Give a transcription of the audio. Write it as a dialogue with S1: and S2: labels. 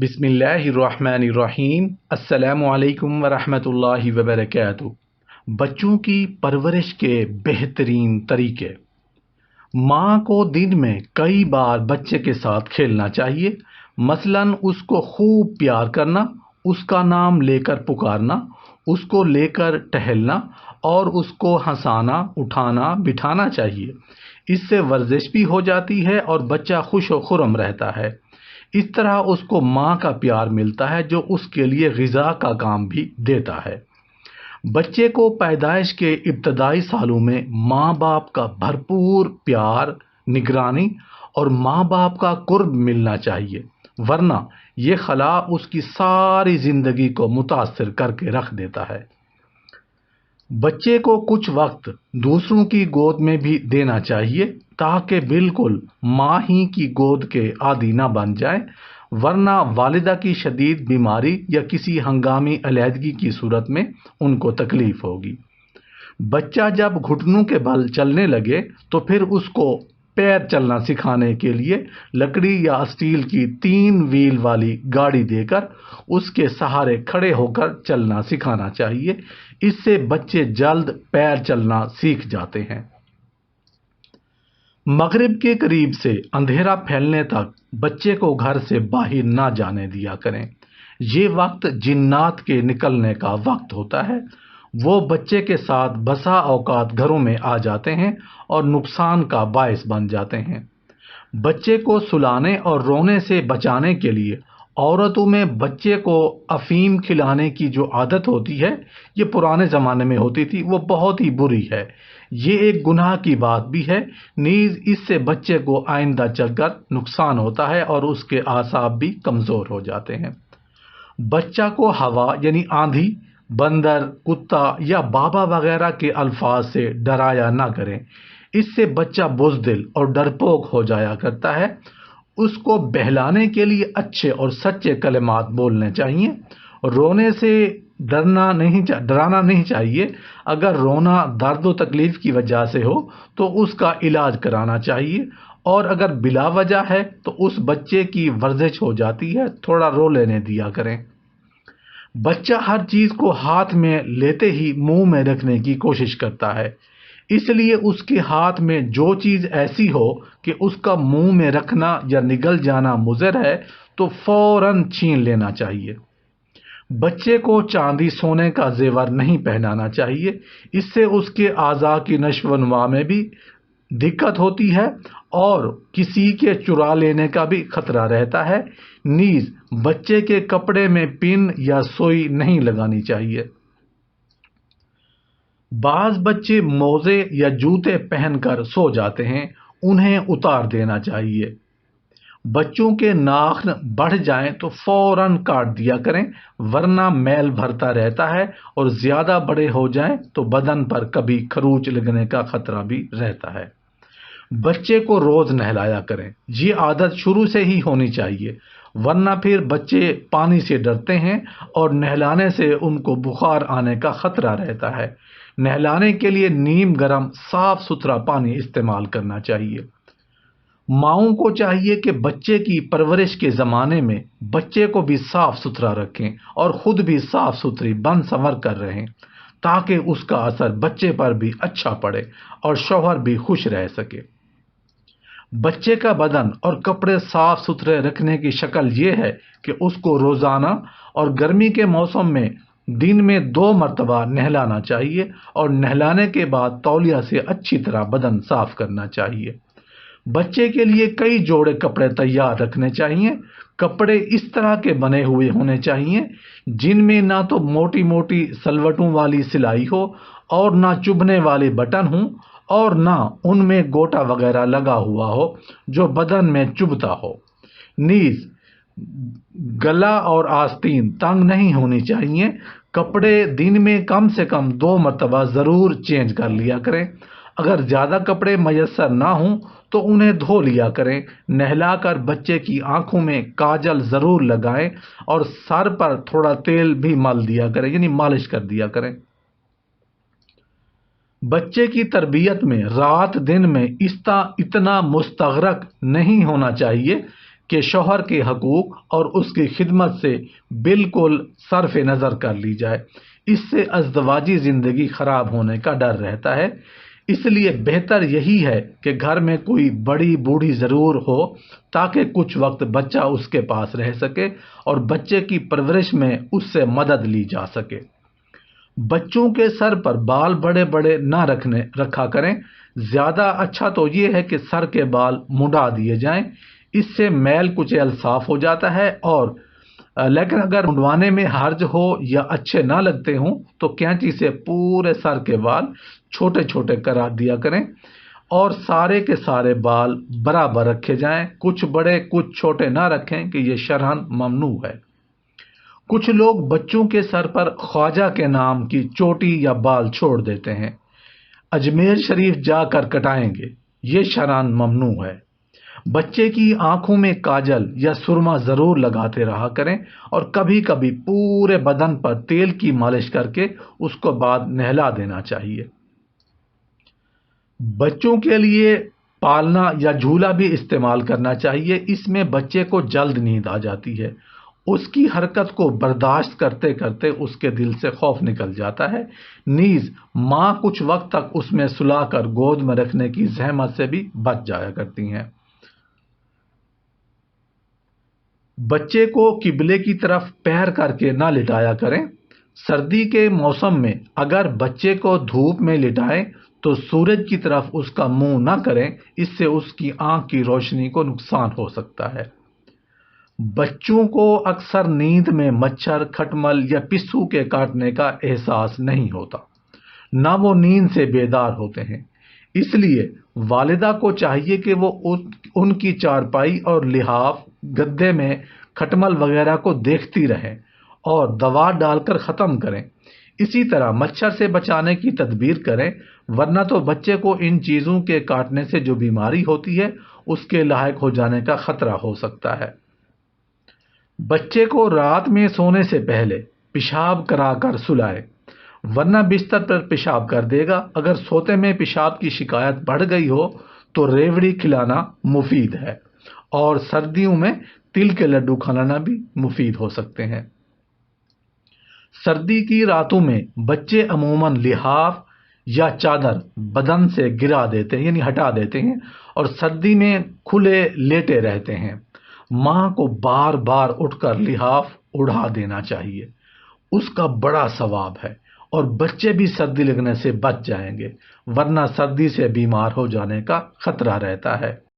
S1: بسم اللہ الرحمن الرحیم۔ السلام علیکم ورحمۃ اللہ وبرکاتہ۔ بچوں کی پرورش کے بہترین طریقے۔ ماں کو دن میں کئی بار بچے کے ساتھ کھیلنا چاہیے، مثلاً اس کو خوب پیار کرنا، اس کا نام لے کر پکارنا، اس کو لے کر ٹہلنا اور اس کو ہنسانا، اٹھانا، بٹھانا چاہیے۔ اس سے ورزش بھی ہو جاتی ہے اور بچہ خوش و خرم رہتا ہے۔ اس طرح اس کو ماں کا پیار ملتا ہے جو اس کے لیے غذا کا کام بھی دیتا ہے۔ بچے کو پیدائش کے ابتدائی سالوں میں ماں باپ کا بھرپور پیار، نگرانی اور ماں باپ کا قرب ملنا چاہیے، ورنہ یہ خلا اس کی ساری زندگی کو متاثر کر کے رکھ دیتا ہے۔ بچے کو کچھ وقت دوسروں کی گود میں بھی دینا چاہیے تاکہ بالکل ماں ہی کی گود کے عادی نہ بن جائے، ورنہ والدہ کی شدید بیماری یا کسی ہنگامی علیحدگی کی صورت میں ان کو تکلیف ہوگی۔ بچہ جب گھٹنوں کے بل چلنے لگے تو پھر اس کو پیر چلنا سکھانے کے لیے لکڑی یا اسٹیل کی 3 وہیل والی گاڑی دے کر اس کے سہارے کھڑے ہو کر چلنا سکھانا چاہیے۔ اس سے بچے جلد پیر چلنا سیکھ جاتے ہیں۔ مغرب کے قریب سے اندھیرا پھیلنے تک بچے کو گھر سے باہر نہ جانے دیا کریں۔ یہ وقت جنات کے نکلنے کا وقت ہوتا ہے۔ وہ بچے کے ساتھ بسا اوقات گھروں میں آ جاتے ہیں اور نقصان کا باعث بن جاتے ہیں۔ بچے کو سلانے اور رونے سے بچانے کے لیے عورتوں میں بچے کو افیم کھلانے کی جو عادت ہوتی ہے، یہ پرانے زمانے میں ہوتی تھی، وہ بہت ہی بری ہے۔ یہ ایک گناہ کی بات بھی ہے، نیز اس سے بچے کو آئندہ چل کر نقصان ہوتا ہے اور اس کے اعصاب بھی کمزور ہو جاتے ہیں۔ بچہ کو ہوا یعنی آندھی، بندر، کتا یا بابا وغیرہ کے الفاظ سے ڈرایا نہ کریں۔ اس سے بچہ بزدل اور ڈرپوک ہو جایا کرتا ہے۔ اس کو بہلانے کے لیے اچھے اور سچے کلمات بولنے چاہیے۔ رونے سے ڈرانا نہیں چاہیے۔ اگر رونا درد و تکلیف کی وجہ سے ہو تو اس کا علاج کرانا چاہیے، اور اگر بلا وجہ ہے تو اس بچے کی ورزش ہو جاتی ہے، تھوڑا رو لینے دیا کریں۔ بچہ ہر چیز کو ہاتھ میں لیتے ہی منہ میں رکھنے کی کوشش کرتا ہے، اس لیے اس کے ہاتھ میں جو چیز ایسی ہو کہ اس کا منہ میں رکھنا یا نگل جانا مضر ہے تو فوراً چھین لینا چاہیے۔ بچے کو چاندی سونے کا زیور نہیں پہنانا چاہیے، اس سے اس کے اعضاء کی نشو و نما میں بھی دقت ہوتی ہے اور کسی کے چرا لینے کا بھی خطرہ رہتا ہے۔ نیز بچے کے کپڑے میں پن یا سوئی نہیں لگانی چاہیے۔ بعض بچے موزے یا جوتے پہن کر سو جاتے ہیں، انہیں اتار دینا چاہیے۔ بچوں کے ناخن بڑھ جائیں تو فوراً کاٹ دیا کریں، ورنہ میل بھرتا رہتا ہے، اور زیادہ بڑے ہو جائیں تو بدن پر کبھی خروچ لگنے کا خطرہ بھی رہتا ہے۔ بچے کو روز نہلایا کریں، یہ عادت شروع سے ہی ہونی چاہیے، ورنہ پھر بچے پانی سے ڈرتے ہیں اور نہلانے سے ان کو بخار آنے کا خطرہ رہتا ہے۔ نہلانے کے لیے نیم گرم صاف ستھرا پانی استعمال کرنا چاہیے۔ ماؤں کو چاہیے کہ بچے کی پرورش کے زمانے میں بچے کو بھی صاف ستھرا رکھیں اور خود بھی صاف ستھری بن سنور کر رہیں، تاکہ اس کا اثر بچے پر بھی اچھا پڑے اور شوہر بھی خوش رہ سکے۔ بچے کا بدن اور کپڑے صاف ستھرے رکھنے کی شکل یہ ہے کہ اس کو روزانہ اور گرمی کے موسم میں دن میں 2 مرتبہ نہلانا چاہیے، اور نہلانے کے بعد تولیہ سے اچھی طرح بدن صاف کرنا چاہیے۔ بچے کے لیے کئی جوڑے کپڑے تیار رکھنے چاہیے۔ کپڑے اس طرح کے بنے ہوئے ہونے چاہیے جن میں نہ تو موٹی موٹی سلوٹوں والی سلائی ہو اور نہ چبھنے والے بٹن ہوں، اور نہ ان میں گوٹا وغیرہ لگا ہوا ہو جو بدن میں چبھتا ہو۔ نیز گلا اور آستین تنگ نہیں ہونی چاہیے۔ کپڑے دن میں کم سے کم 2 مرتبہ ضرور چینج کر لیا کریں۔ اگر زیادہ کپڑے میسر نہ ہوں تو انہیں دھو لیا کریں۔ نہلا کر بچے کی آنکھوں میں کاجل ضرور لگائیں اور سر پر تھوڑا تیل بھی مل دیا کریں، یعنی مالش کر دیا کریں۔ بچے کی تربیت میں رات دن میں اتنا مستغرق نہیں ہونا چاہیے کہ شوہر کے حقوق اور اس کی خدمت سے بالکل صرف نظر کر لی جائے۔ اس سے ازدواجی زندگی خراب ہونے کا ڈر رہتا ہے۔ اس لیے بہتر یہی ہے کہ گھر میں کوئی بڑی بوڑھی ضرور ہو تاکہ کچھ وقت بچہ اس کے پاس رہ سکے اور بچے کی پرورش میں اس سے مدد لی جا سکے۔ بچوں کے سر پر بال بڑے بڑے نہ رکھا کریں۔ زیادہ اچھا تو یہ ہے کہ سر کے بال مڈا دیے جائیں، اس سے میل کچیل صاف ہو جاتا ہے۔ لیکن اگر منڈوانے میں حرج ہو یا اچھے نہ لگتے ہوں تو کینچی سے پورے سر کے بال چھوٹے چھوٹے کرا دیا کریں اور سارے کے سارے بال برابر رکھے جائیں، کچھ بڑے کچھ چھوٹے نہ رکھیں کہ یہ شرعاً ممنوع ہے۔ کچھ لوگ بچوں کے سر پر خواجہ کے نام کی چوٹی یا بال چھوڑ دیتے ہیں، اجمیر شریف جا کر کٹائیں گے، یہ شرعاً ممنوع ہے۔ بچے کی آنکھوں میں کاجل یا سرما ضرور لگاتے رہا کریں اور کبھی کبھی پورے بدن پر تیل کی مالش کر کے اس کو بعد نہلا دینا چاہیے۔ بچوں کے لیے پالنا یا جھولا بھی استعمال کرنا چاہیے، اس میں بچے کو جلد نیند آ جاتی ہے۔ اس کی حرکت کو برداشت کرتے کرتے اس کے دل سے خوف نکل جاتا ہے، نیز ماں کچھ وقت تک اس میں سلا کر گود میں رکھنے کی زحمت سے بھی بچ جایا کرتی ہیں۔ بچے کو قبلے کی طرف پیر کر کے نہ لٹایا کریں۔ سردی کے موسم میں اگر بچے کو دھوپ میں لٹائیں تو سورج کی طرف اس کا منہ نہ کریں، اس سے اس کی آنکھ کی روشنی کو نقصان ہو سکتا ہے۔ بچوں کو اکثر نیند میں مچھر، کھٹمل یا پسو کے کاٹنے کا احساس نہیں ہوتا، نہ وہ نیند سے بیدار ہوتے ہیں۔ اس لیے والدہ کو چاہیے کہ وہ ان کی چارپائی اور لحاف گدے میں کھٹمل وغیرہ کو دیکھتی رہیں اور دوا ڈال کر ختم کریں۔ اسی طرح مچھر سے بچانے کی تدبیر کریں، ورنہ تو بچے کو ان چیزوں کے کاٹنے سے جو بیماری ہوتی ہے اس کے لاحق ہو جانے کا خطرہ ہو سکتا ہے۔ بچے کو رات میں سونے سے پہلے پیشاب کرا کر سلائیں، ورنہ بستر پر پیشاب کر دے گا۔ اگر سوتے میں پیشاب کی شکایت بڑھ گئی ہو تو ریوڑی کھلانا مفید ہے، اور سردیوں میں تل کے لڈو کھلانا بھی مفید ہو سکتے ہیں۔ سردی کی راتوں میں بچے عموماً لحاف یا چادر بدن سے گرا دیتے ہیں، یعنی ہٹا دیتے ہیں، اور سردی میں کھلے لیٹے رہتے ہیں۔ ماں کو بار بار اٹھ کر لحاف اڑا دینا چاہیے، اس کا بڑا ثواب ہے، اور بچے بھی سردی لگنے سے بچ جائیں گے، ورنہ سردی سے بیمار ہو جانے کا خطرہ رہتا ہے۔